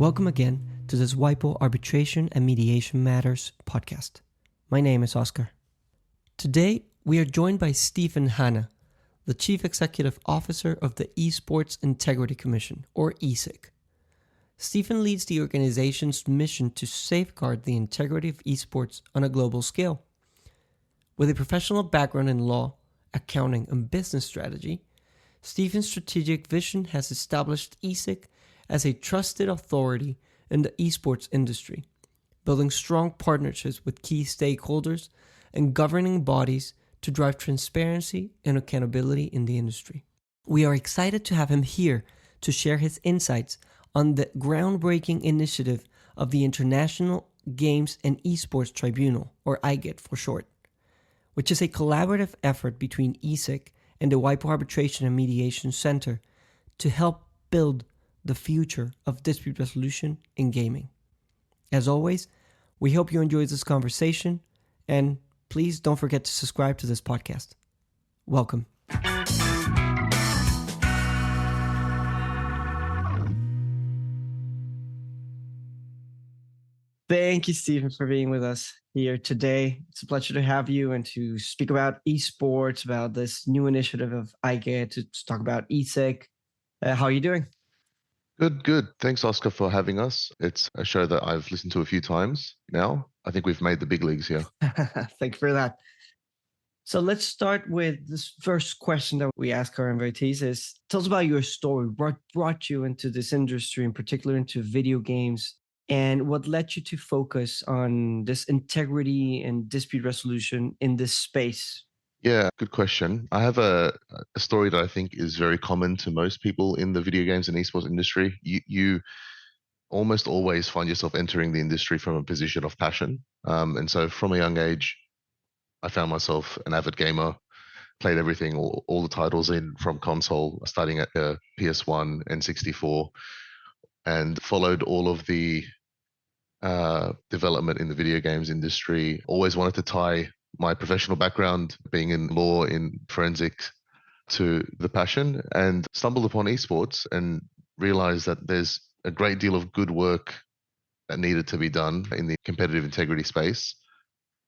Welcome again to this WIPO Arbitration and Mediation Matters podcast. My name is Oscar. Today, we are joined by Stephen Hanna, the Chief Executive Officer of the Esports Integrity Commission, or ESIC. Stephen leads the organization's mission to safeguard the integrity of esports on a global scale. With a professional background in law, accounting, and business strategy, Stephen's strategic vision has established ESIC as a trusted authority in the esports industry, building strong partnerships with key stakeholders and governing bodies to drive transparency and accountability in the industry. We are excited to have him here to share his insights on the groundbreaking initiative of the International Games and Esports Tribunal, or IGET for short, which is a collaborative effort between ESIC and the WIPO Arbitration and Mediation Center to help build the future of dispute resolution in gaming. As always, we hope you enjoyed this conversation, and please don't forget to subscribe to this podcast. Welcome. Thank you, Stephen, for being with us here today. It's a pleasure to have you and to speak about esports, about this new initiative of IGET, to talk about ESIC. How are you doing? Good. Thanks, Oscar, for having us. It's a show that I've listened to a few times now. I think we've made the big leagues here. Thank you for that. So let's start with this first question that we ask our invitees is, tell us about your story. What brought you into this industry, in particular into video games, and what led you to focus on this integrity and dispute resolution in this space? Yeah, good question. I have a story that I think is very common to most people in the video games and esports industry. You almost always find yourself entering the industry from a position of passion. And so from a young age, I found myself an avid gamer, played everything, all the titles in from console, starting at PS1 and 64, and followed all of the development in the video games industry. Always wanted to tie my professional background, being in law, in forensics, to the passion, and stumbled upon esports and realized that there's a great deal of good work that needed to be done in the competitive integrity space,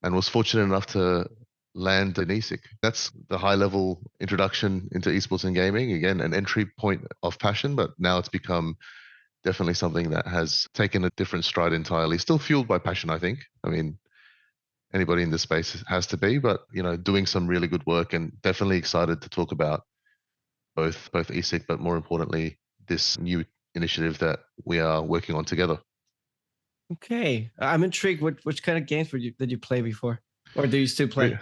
and was fortunate enough to land in ESIC. That's the high-level introduction into esports and gaming. Again, an entry point of passion, but now it's become definitely something that has taken a different stride entirely. Still fueled by passion, I think. I mean, anybody in this space has to be, but doing some really good work, and definitely excited to talk about both ESIC, but more importantly, this new initiative that we are working on together. Okay, I'm intrigued. Which kind of games did you play before, or do you still play?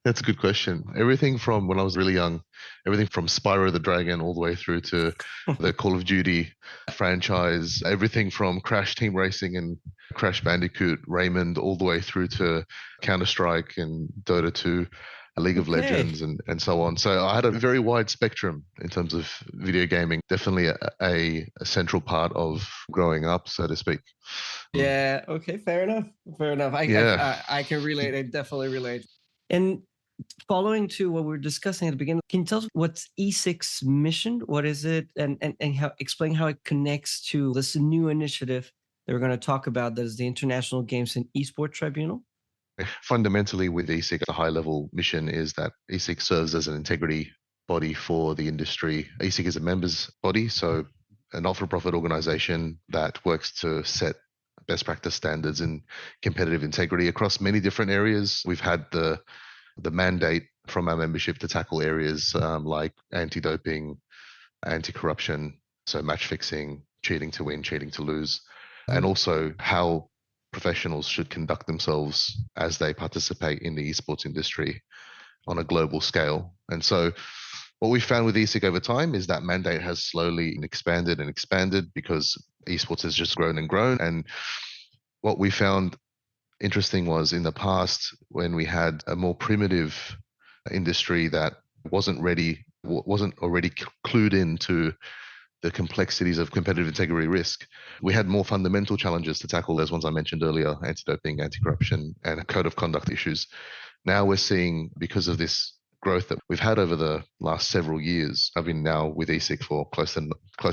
That's a good question. Everything from when I was really young, everything from Spyro the Dragon all the way through to the Call of Duty franchise, everything from Crash Team Racing and Crash Bandicoot, Raymond, all the way through to Counter-Strike and Dota 2, League of Legends, and so on. So I had a very wide spectrum in terms of video gaming, definitely a central part of growing up, so to speak. Yeah, okay, fair enough. I can relate. I definitely relate. And following to what we were discussing at the beginning, can you tell us what's ESIC's mission? What is it? And explain how it connects to this new initiative that we're going to talk about, that is the International Games and Esports Tribunal? Fundamentally, with ESIC, the high-level mission is that ESIC serves as an integrity body for the industry. ESIC is a members body, so a not-for-profit organization that works to set best practice standards in competitive integrity across many different areas. We've had the mandate from our membership to tackle areas like anti-doping, anti-corruption, so match fixing, cheating to win, cheating to lose, and also how professionals should conduct themselves as they participate in the esports industry on a global scale. And so what we found with ESIC over time is that mandate has slowly expanded because esports has just grown and grown. And what we found interesting was, in the past, when we had a more primitive industry that wasn't already clued into the complexities of competitive integrity risk, we had more fundamental challenges to tackle, those ones I mentioned earlier, anti-doping, anti-corruption, and code of conduct issues. Now we're seeing, because of this growth that we've had over the last several years. I've been now with ESIC for close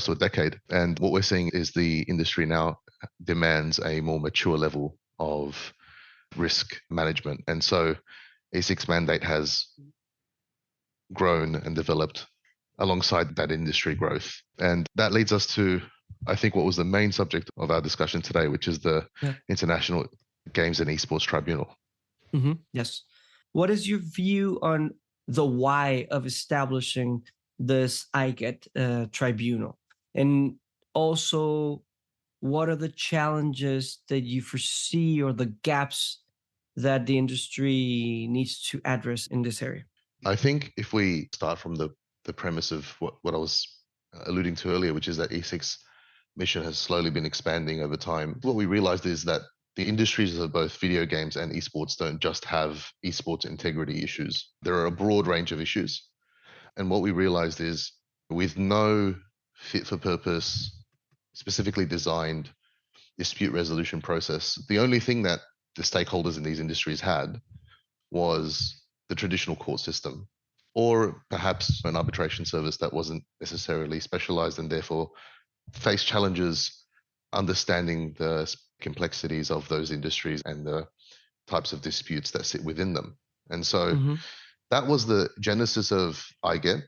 to a decade. And what we're seeing is the industry now demands a more mature level of risk management. And so ESIC's mandate has grown and developed alongside that industry growth. And that leads us to, I think, what was the main subject of our discussion today, which is the International Games and Esports Tribunal. Yes. What is your view on the why of establishing this IGET tribunal? And also, what are the challenges that you foresee or the gaps that the industry needs to address in this area? I think if we start from the premise of what I was alluding to earlier, which is that ESIC's mission has slowly been expanding over time, what we realized is that the industries of both video games and esports don't just have esports integrity issues. There are a broad range of issues. And what we realized is with no fit for purpose, specifically designed dispute resolution process, the only thing that the stakeholders in these industries had was the traditional court system, or perhaps an arbitration service that wasn't necessarily specialized and therefore faced challenges understanding the complexities of those industries and the types of disputes that sit within them. And so that was the genesis of IGET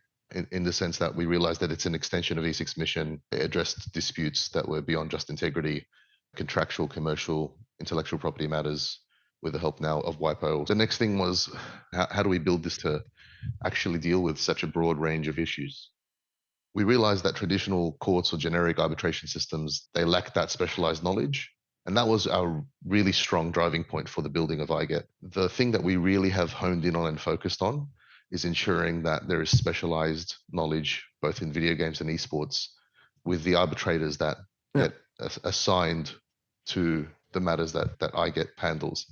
in the sense that we realized that it's an extension of ESIC's mission. It addressed disputes that were beyond just integrity, contractual, commercial, intellectual property matters, with the help now of WIPO. The next thing was, how do we build this to actually deal with such a broad range of issues? We realized that traditional courts or generic arbitration systems, they lack that specialized knowledge. And that was our really strong driving point for the building of IGET. The thing that we really have honed in on and focused on is ensuring that there is specialized knowledge, both in video games and esports, with the arbitrators that get assigned to the matters that IGET handles.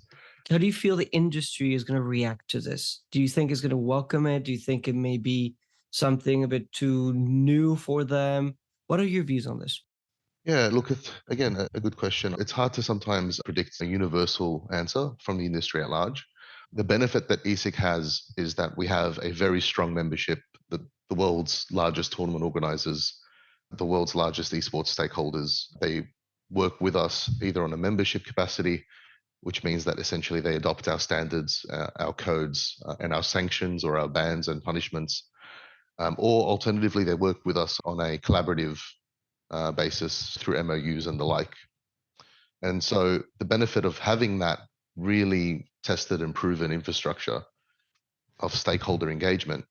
How do you feel the industry is going to react to this? Do you think it's going to welcome it? Do you think it may be something a bit too new for them? What are your views on this? Yeah, look, it's, again, a good question. It's hard to sometimes predict a universal answer from the industry at large. The benefit that ESIC has is that we have a very strong membership, the world's largest tournament organizers, the world's largest esports stakeholders. They work with us either on a membership capacity, which means that essentially they adopt our standards, our codes, and our sanctions or our bans and punishments. Or alternatively, they work with us on a collaborative basis through MOUs and the like. And so the benefit of having that really tested and proven infrastructure of stakeholder engagement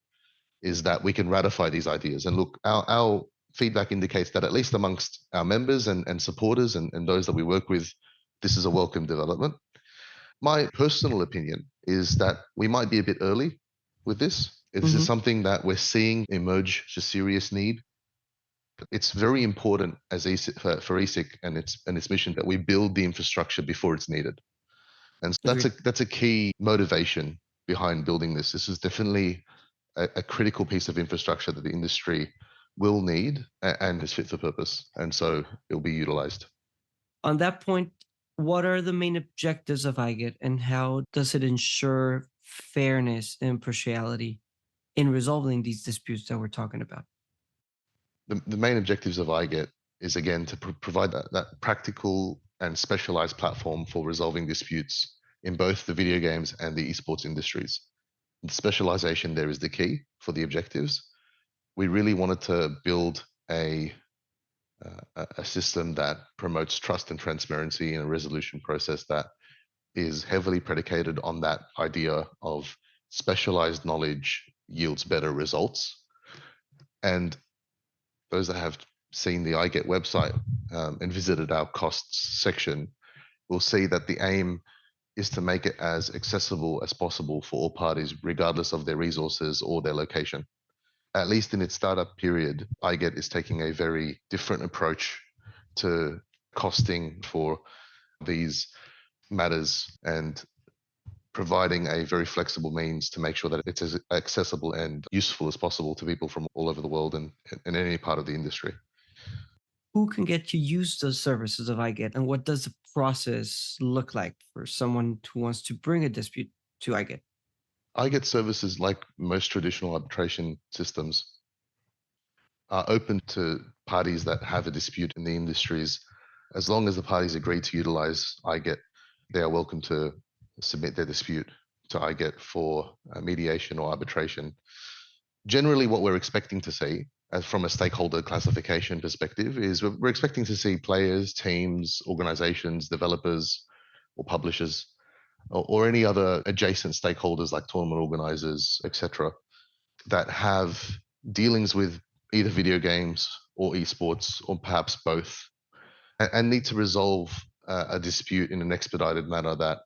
is that we can ratify these ideas. And look, our feedback indicates that at least amongst our members and supporters and those that we work with, this is a welcome development. My personal opinion is that we might be a bit early with this. This is something that we're seeing emerge to serious need. It's very important as ESIC, for ESIC and its mission that we build the infrastructure before it's needed. And so that's a key motivation behind building this. This is definitely a critical piece of infrastructure that the industry will need and is fit for purpose. And so it'll be utilized. On that point, what are the main objectives of IGET and how does it ensure fairness and impartiality in resolving these disputes that we're talking about? The main objectives of IGET is, again, to provide that practical and specialized platform for resolving disputes in both the video games and the esports industries. The specialization there is the key for the objectives. We really wanted to build a system that promotes trust and transparency in a resolution process that is heavily predicated on that idea of specialized knowledge yields better results. And those that have seen the IGET website and visited our costs section will see that the aim is to make it as accessible as possible for all parties, regardless of their resources or their location. At least in its startup period, IGET is taking a very different approach to costing for these matters and providing a very flexible means to make sure that it's as accessible and useful as possible to people from all over the world and in any part of the industry. Who can get to use the services of IGET, and what does the process look like for someone who wants to bring a dispute to IGET? IGET services, like most traditional arbitration systems, are open to parties that have a dispute in the industries. As long as the parties agree to utilize IGET, they are welcome to submit their dispute to IGET for mediation or arbitration. Generally, what we're expecting to see, as from a stakeholder classification perspective, is we're expecting to see players, teams, organizations, developers, or publishers, or any other adjacent stakeholders like tournament organizers, etc., that have dealings with either video games or esports, or perhaps both, and need to resolve a dispute in an expedited manner that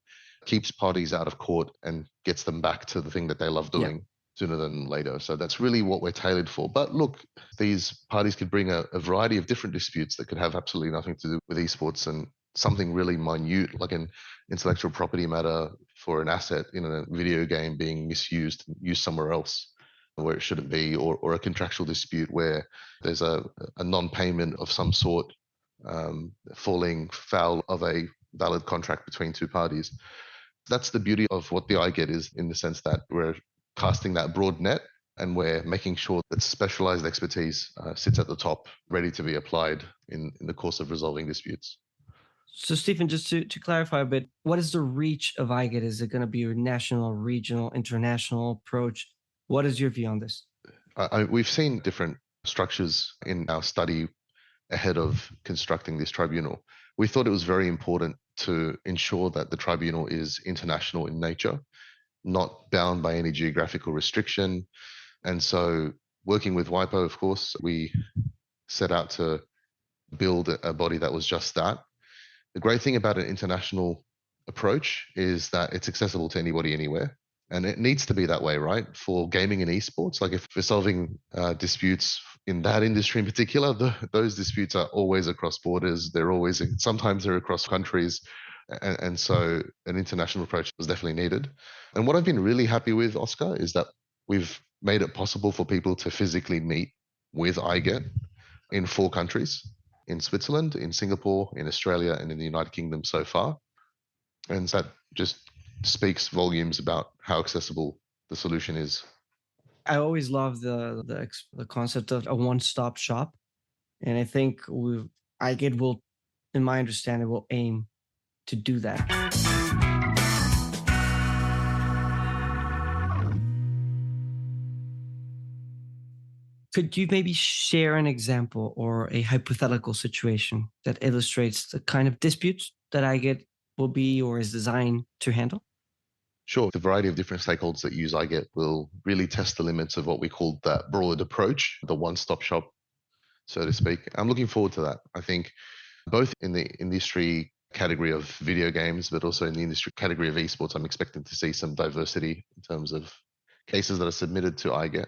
keeps parties out of court and gets them back to the thing that they love doing sooner than later. So that's really what we're tailored for. But look, these parties could bring a variety of different disputes that could have absolutely nothing to do with esports, and something really minute, like an intellectual property matter for an asset in a video game being misused, used somewhere else where it shouldn't be, or a contractual dispute where there's a non-payment of some sort, falling foul of a valid contract between two parties. That's the beauty of what the IGET is, in the sense that we're casting that broad net, and we're making sure that specialized expertise sits at the top, ready to be applied in the course of resolving disputes. So, Stephen, just to clarify a bit, what is the reach of IGET? Is it going to be a national, regional, international approach? What is your view on this? We've seen different structures in our study ahead of constructing this tribunal. We thought it was very important to ensure that the tribunal is international in nature, not bound by any geographical restriction. And so, working with WIPO, of course, we set out to build a body that was just that. The great thing about an international approach is that it's accessible to anybody, anywhere. And it needs to be that way, right? For gaming and esports, like if we're solving disputes in that industry in particular, those disputes are always across borders. Sometimes they're across countries. And so an international approach was definitely needed. And what I've been really happy with, Oscar, is that we've made it possible for people to physically meet with IGET in 4 countries, in Switzerland, in Singapore, in Australia, and in the United Kingdom so far. And that just speaks volumes about how accessible the solution is. I always love the concept of a one-stop shop, and I think IGET will, in my understanding, will aim to do that. Could you maybe share an example or a hypothetical situation that illustrates the kind of disputes that IGET will be or is designed to handle? Sure. The variety of different stakeholders that use IGET will really test the limits of what we call that broad approach, the one-stop shop, so to speak. I'm looking forward to that. I think both in the industry category of video games, but also in the industry category of esports, I'm expecting to see some diversity in terms of cases that are submitted to IGET.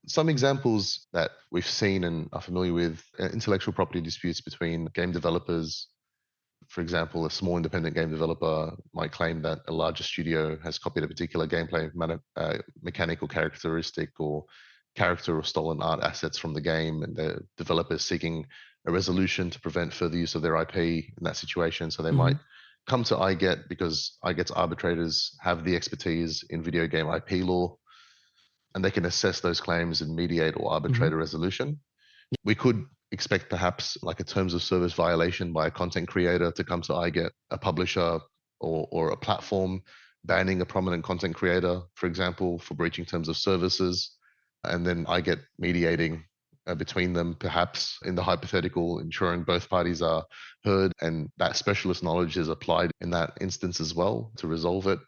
Some examples that we've seen and are familiar with: intellectual property disputes between game developers. For example, a small independent game developer might claim that a larger studio has copied a particular gameplay mechanical characteristic or character or stolen art assets from the game, and the developer is seeking a resolution to prevent further use of their IP in that situation. So they might come to IGET because IGET's arbitrators have the expertise in video game IP law, and they can assess those claims and mediate or arbitrate a resolution. We could expect perhaps like a terms of service violation by a content creator to come to IGET, a publisher or a platform banning a prominent content creator, for example, for breaching terms of services, and then IGET mediating between them, perhaps in the hypothetical, ensuring both parties are heard and that specialist knowledge is applied in that instance as well to resolve it.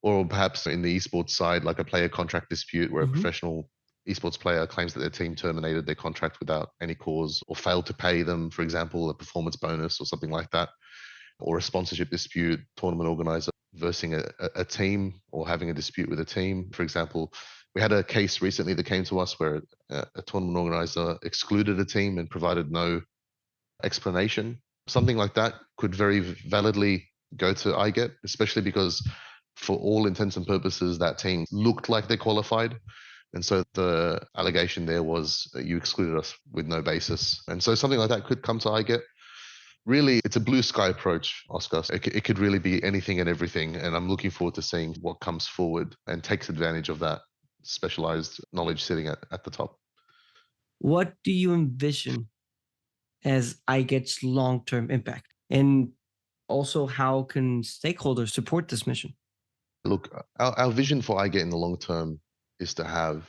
Or perhaps in the esports side, like a player contract dispute where a professional esports player claims that their team terminated their contract without any cause or failed to pay them, for example, a performance bonus or something like that. Or a sponsorship dispute, tournament organizer versus a team or having a dispute with a team. For example, we had a case recently that came to us where a tournament organizer excluded a team and provided no explanation. Something like that could very validly go to IGET, especially because for all intents and purposes, that team looked like they qualified. And so the allegation there was you excluded us with no basis. And so something like that could come to IGET. Really, it's a blue sky approach, Oscar. It could really be anything and everything. And I'm looking forward to seeing what comes forward and takes advantage of that specialized knowledge sitting at the top. What do you envision as IGET's long-term impact? And also, how can stakeholders support this mission? Look, our vision for IGET in the long term is to have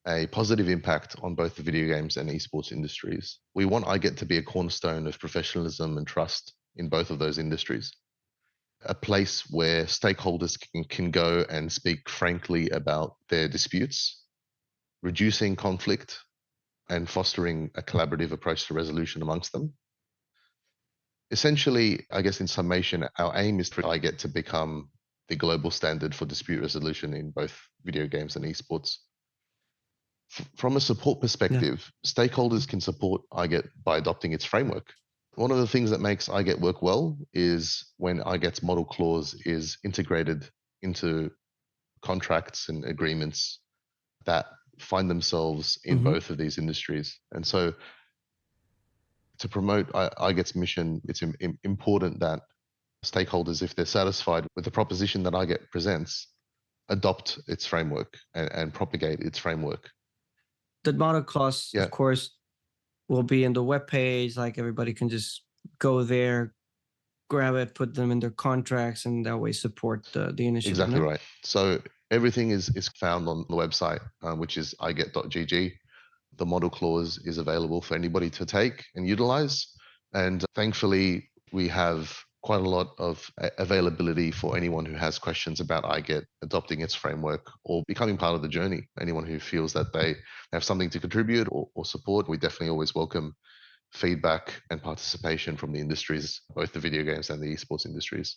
a positive impact on both the video games and esports industries. We want IGET to be a cornerstone of professionalism and trust in both of those industries, a place where stakeholders can go and speak frankly about their disputes, reducing conflict and fostering a collaborative approach to resolution amongst them. Essentially, I guess in summation, our aim is for IGET to become the global standard for dispute resolution in both video games and esports. From a support perspective, stakeholders can support IGET by adopting its framework. One of the things that makes IGET work well is when IGET's model clause is integrated into contracts and agreements that find themselves in both of these industries. And so to promote IGET's mission, it's important that stakeholders, if they're satisfied with the proposition that IGET presents, adopt its framework and propagate its framework. The model clause, of course, will be in the webpage. Like everybody can just go there, grab it, put them in their contracts, and that way support the initiative. Exactly right. So everything is found on the website, which is iget.gg. The model clause is available for anybody to take and utilize. And thankfully, we have quite a lot of availability for anyone who has questions about IGET adopting its framework or becoming part of the journey. Anyone who feels that they have something to contribute or support, we definitely always welcome feedback and participation from the industries, both the video games and the esports industries.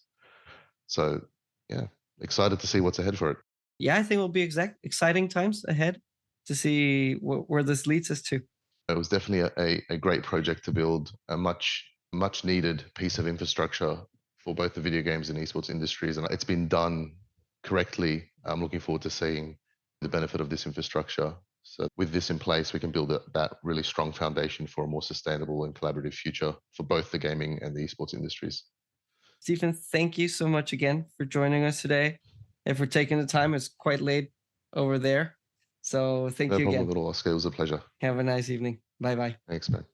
So yeah, excited to see what's ahead for it. Yeah, I think it will be exciting times ahead to see where this leads us to. It was definitely a great project to build a much needed piece of infrastructure for both the video games and esports industries. And it's been done correctly. I'm looking forward to seeing the benefit of this infrastructure. So with this in place, we can build that really strong foundation for a more sustainable and collaborative future for both the gaming and the esports industries. Stephen, thank you so much again for joining us today and for taking the time. It's quite late over there. So thank you again. No problem at all, Oscar. It was a pleasure. Have a nice evening. Bye-bye. Thanks, man.